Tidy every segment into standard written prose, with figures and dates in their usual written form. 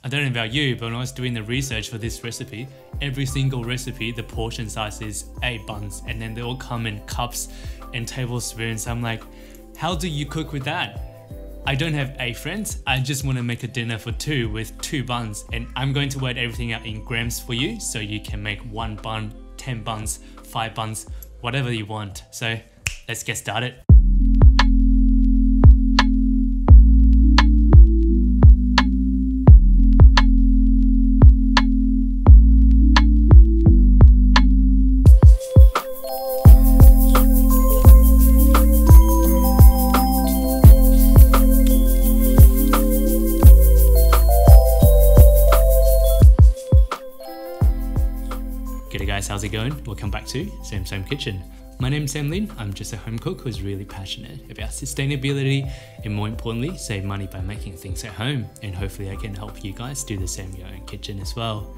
I don't know about you, but when I was doing the research for this recipe, every single recipe, the portion size is 8 buns, and then they all come in cups and tablespoons. I'm like, how do you cook with that? I don't have 8 friends. I just want to make a dinner for 2 with 2 buns, and I'm going to work everything out in grams for you so you can make 1 bun, 10 buns, 5 buns, whatever you want. So let's get started. G'day guys, how's it going? Welcome back to Sam Kitchen. My name's Sam Lin. I'm just a home cook who's really passionate about sustainability and, more importantly, save money by making things at home. And hopefully I can help you guys do the same in your own kitchen as well.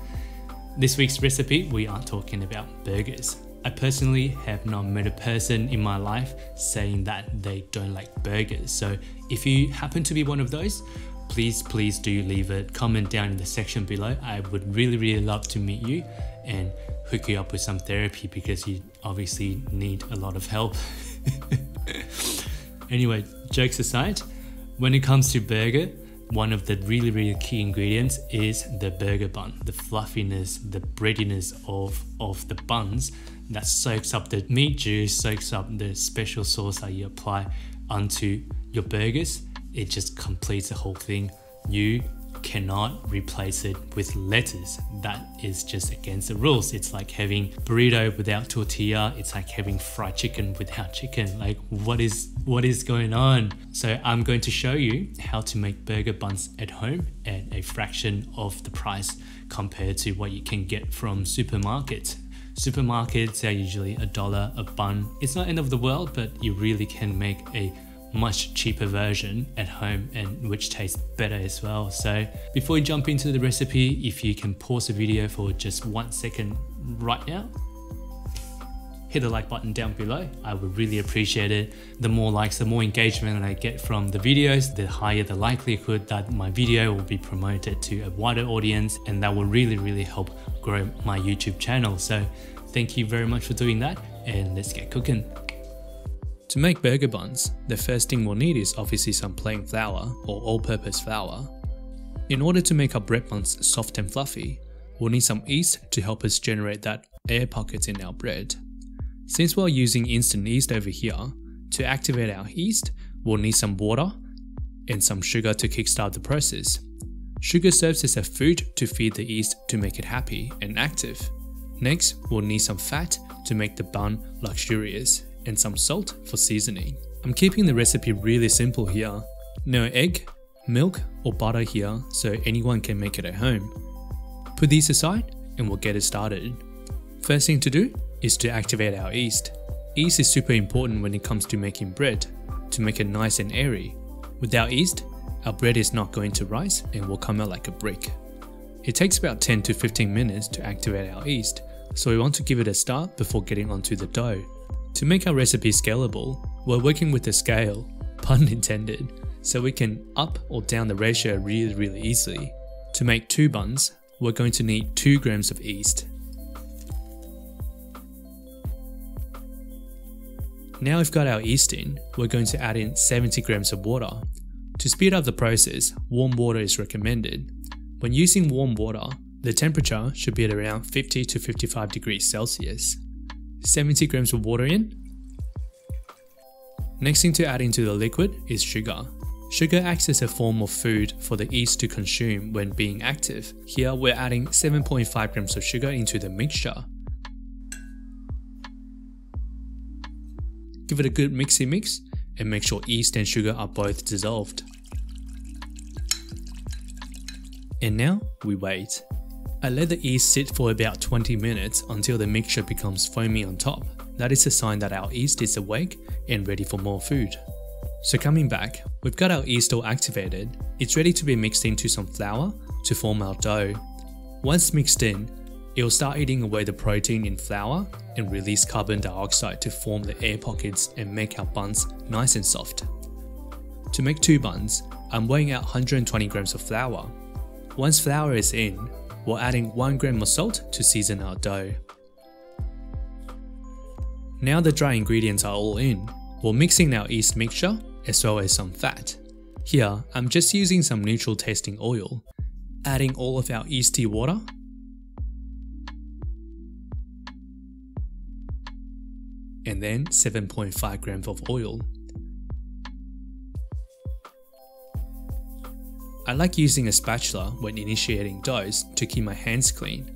This week's recipe, we are talking about burgers. I personally have not met a person in my life saying that they don't like burgers. So if you happen to be one of those, please do leave a comment down in the section below. I would really love to meet you and hook you up with some therapy because you obviously need a lot of help. Anyway, jokes aside, when it comes to burger, one of the really key ingredients is the burger bun. The fluffiness, the breadiness of the buns that soaks up the meat juice, soaks up the special sauce that you apply onto your burgers. It just completes the whole thing. You cannot replace it with lettuce. That is just against the rules. It's like having burrito without tortilla. It's like having fried chicken without chicken. Like what is going on? So I'm going to show you how to make burger buns at home at a fraction of the price compared to what you can get from supermarkets. Supermarkets are usually $1 a bun. It's not end of the world, but you really can make a much cheaper version at home, and which tastes better as well. So before we jump into the recipe, if you can pause the video for just 1 second right now, hit the like button down below. I would really appreciate it. The more likes, the more engagement I get from the videos, the higher the likelihood that my video will be promoted to a wider audience, and that will really help grow my YouTube channel. So thank you very much for doing that, and let's get cooking. To make burger buns, the first thing we'll need is obviously some plain flour or all-purpose flour. In order to make our bread buns soft and fluffy, we'll need some yeast to help us generate that air pockets in our bread. Since we're using instant yeast over here, to activate our yeast, we'll need some water and some sugar to kickstart the process. Sugar serves as a food to feed the yeast to make it happy and active. Next, we'll need some fat to make the bun luxurious, and some salt for seasoning. I'm keeping the recipe really simple here. No egg, milk or butter here, so anyone can make it at home. Put these aside and we'll get it started. First thing to do is to activate our yeast. Yeast is super important when it comes to making bread, to make it nice and airy. Without yeast, our bread is not going to rise and will come out like a brick. It takes about 10 to 15 minutes to activate our yeast, so we want to give it a start before getting onto the dough. To make our recipe scalable, we're working with a scale, pun intended, so we can up or down the ratio really easily. To make 2 buns, we're going to need 2 grams of yeast. Now we've got our yeast in, we're going to add in 70 grams of water. To speed up the process, warm water is recommended. When using warm water, the temperature should be at around 50 to 55 degrees Celsius. 70 grams of water in. Next thing to add into the liquid is sugar. Sugar acts as a form of food for the yeast to consume when being active. Here we're adding 7.5 grams of sugar into the mixture. Give it a good mixy mix and make sure yeast and sugar are both dissolved. And now we wait. I let the yeast sit for about 20 minutes until the mixture becomes foamy on top. That is a sign that our yeast is awake and ready for more food. So coming back, we've got our yeast all activated. It's ready to be mixed into some flour to form our dough. Once mixed in, it will start eating away the protein in flour and release carbon dioxide to form the air pockets and make our buns nice and soft. To make 2 buns, I'm weighing out 120 grams of flour. Once flour is in, we're adding 1 gram of salt to season our dough. Now the dry ingredients are all in, we're mixing our yeast mixture as well as some fat. Here, I'm just using some neutral tasting oil, adding all of our yeasty water, and then 7.5 grams of oil. I like using a spatula when initiating doughs to keep my hands clean.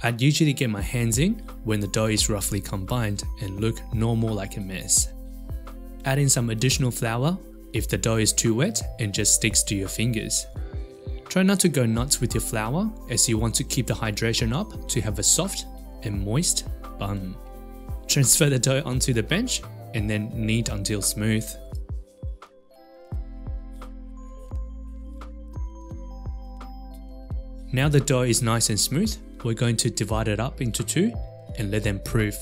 I'd usually get my hands in when the dough is roughly combined and look no more like a mess. Add in some additional flour if the dough is too wet and just sticks to your fingers. Try not to go nuts with your flour as you want to keep the hydration up to have a soft and moist bun. Transfer the dough onto the bench and then knead until smooth. Now the dough is nice and smooth, we're going to divide it up into two and let them proof.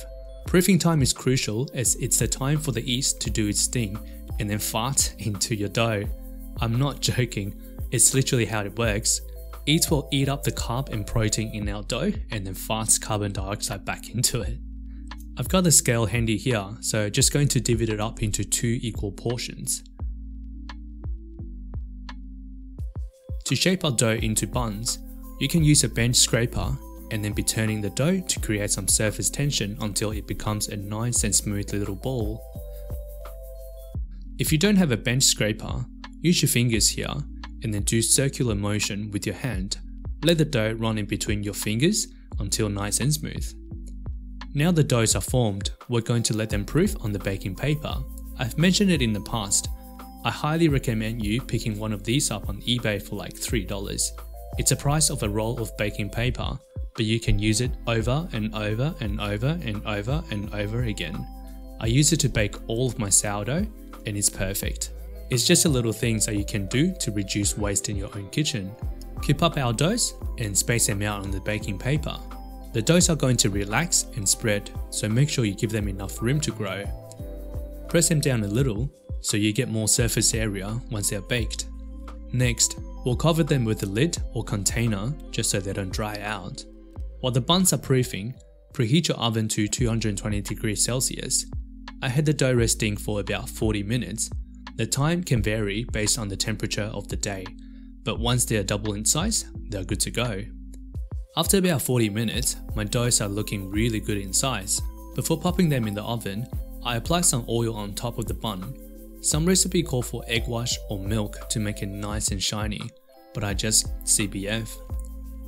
Proofing time is crucial as it's the time for the yeast to do its thing and then fart into your dough. I'm not joking, it's literally how it works. Yeast will eat up the carb and protein in our dough and then farts carbon dioxide back into it. I've got the scale handy here, so just going to divide it up into 2 equal portions. To shape our dough into buns, you can use a bench scraper and then be turning the dough to create some surface tension until it becomes a nice and smooth little ball. If you don't have a bench scraper, use your fingers here and then do circular motion with your hand. Let the dough run in between your fingers until nice and smooth. Now the doughs are formed, we're going to let them proof on the baking paper. I've mentioned it in the past. I highly recommend you picking one of these up on eBay for like $3. It's the price of a roll of baking paper, but you can use it over and over and over and over and over again. I use it to bake all of my sourdough and it's perfect. It's just a little things that you can do to reduce waste in your own kitchen. Keep up our doughs and space them out on the baking paper. The doughs are going to relax and spread, so make sure you give them enough room to grow. Press them down a little so you get more surface area once they're baked. Next, we'll cover them with a lid or container just so they don't dry out. While the buns are proofing, preheat your oven to 220 degrees Celsius. I had the dough resting for about 40 minutes. The time can vary based on the temperature of the day, but once they are double in size, they're good to go. After about 40 minutes, my doughs are looking really good in size. Before popping them in the oven, I apply some oil on top of the bun. Some recipe call for egg wash or milk to make it nice and shiny, but I just CBF.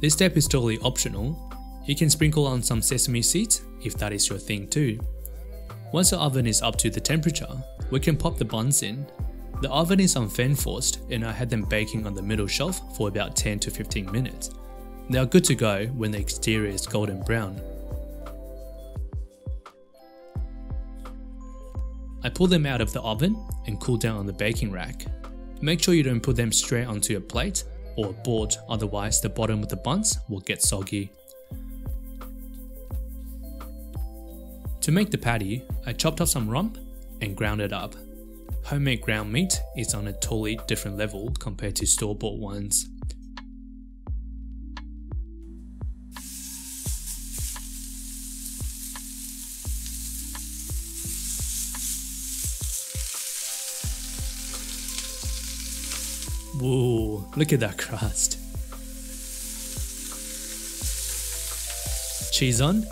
This step is totally optional. You can sprinkle on some sesame seeds if that is your thing too. Once the oven is up to the temperature, we can pop the buns in. The oven is on fan forced and I had them baking on the middle shelf for about 10 to 15 minutes. They are good to go when the exterior is golden brown. I pull them out of the oven and cool down on the baking rack. Make sure you don't put them straight onto a plate or a board, otherwise the bottom of the buns will get soggy. To make the patty, I chopped off some rump and ground it up. Homemade ground meat is on a totally different level compared to store-bought ones. Whoa, look at that crust. Cheese on.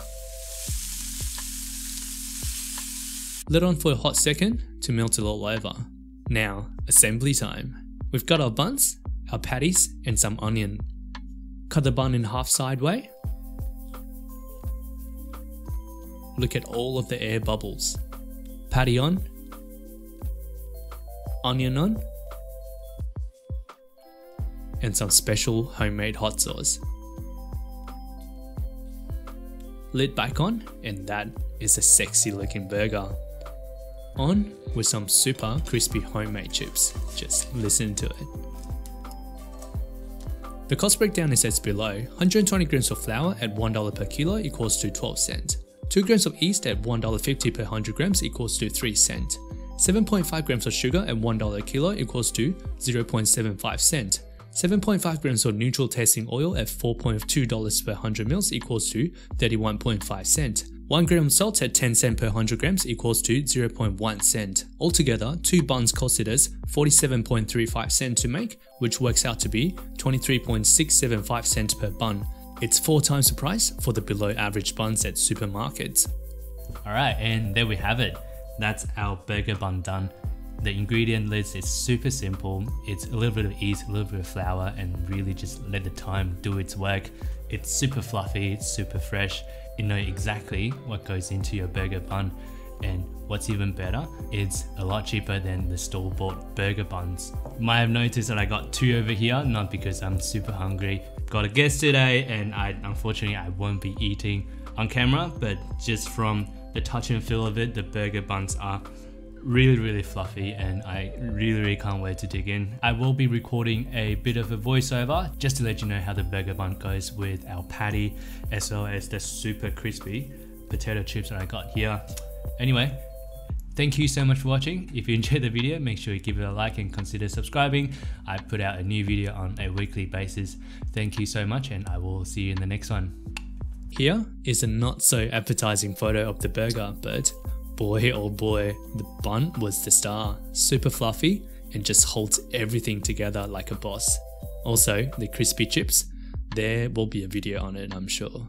Lid on for a hot second to melt it all over. Now, assembly time. We've got our buns, our patties, and some onion. Cut the bun in half sideways. Look at all of the air bubbles. Patty on. Onion on. And some special homemade hot sauce. Lid back on, and that is a sexy looking burger. On with some super crispy homemade chips. Just listen to it. The cost breakdown is as below. 120 grams of flour at $1 per kilo equals to 12 cents. 2 grams of yeast at $1.50 per 100 grams equals to 3 cents. 7.5 grams of sugar at $1 a kilo equals to 0.75 cent. 7.5 grams of neutral tasting oil at $4.2 per 100 mils equals to 31.5 cent. 1 gram of salt at 10 cent per 100 grams equals to 0.1 cent. Altogether, 2 buns costed us 47.35 cent to make, which works out to be 23.675 cent per bun. It's 4 times the price for the below average buns at supermarkets. Alright, and there we have it. That's our burger bun done. The ingredient list is super simple. It's a little bit of yeast, a little bit of flour, and really just let the time do its work. It's super fluffy, it's super fresh. You know exactly what goes into your burger bun. And what's even better, it's a lot cheaper than the store-bought burger buns. You might have noticed that I got 2 over here, not because I'm super hungry. Got a guest today, and unfortunately I won't be eating on camera, but just from the touch and feel of it, the burger buns are really fluffy, and I really can't wait to dig in. I will be recording a bit of a voiceover just to let you know how the burger bun goes with our patty, as well as the super crispy potato chips that I got here. Anyway, thank you so much for watching. If you enjoyed the video, make sure you give it a like and consider subscribing. I put out a new video on a weekly basis. Thank you so much, and I will see you in the next one. Here is a not so appetizing photo of the burger, but boy oh boy, the bun was the star. Super fluffy and just holds everything together like a boss. Also, the crispy chips, there will be a video on it, I'm sure.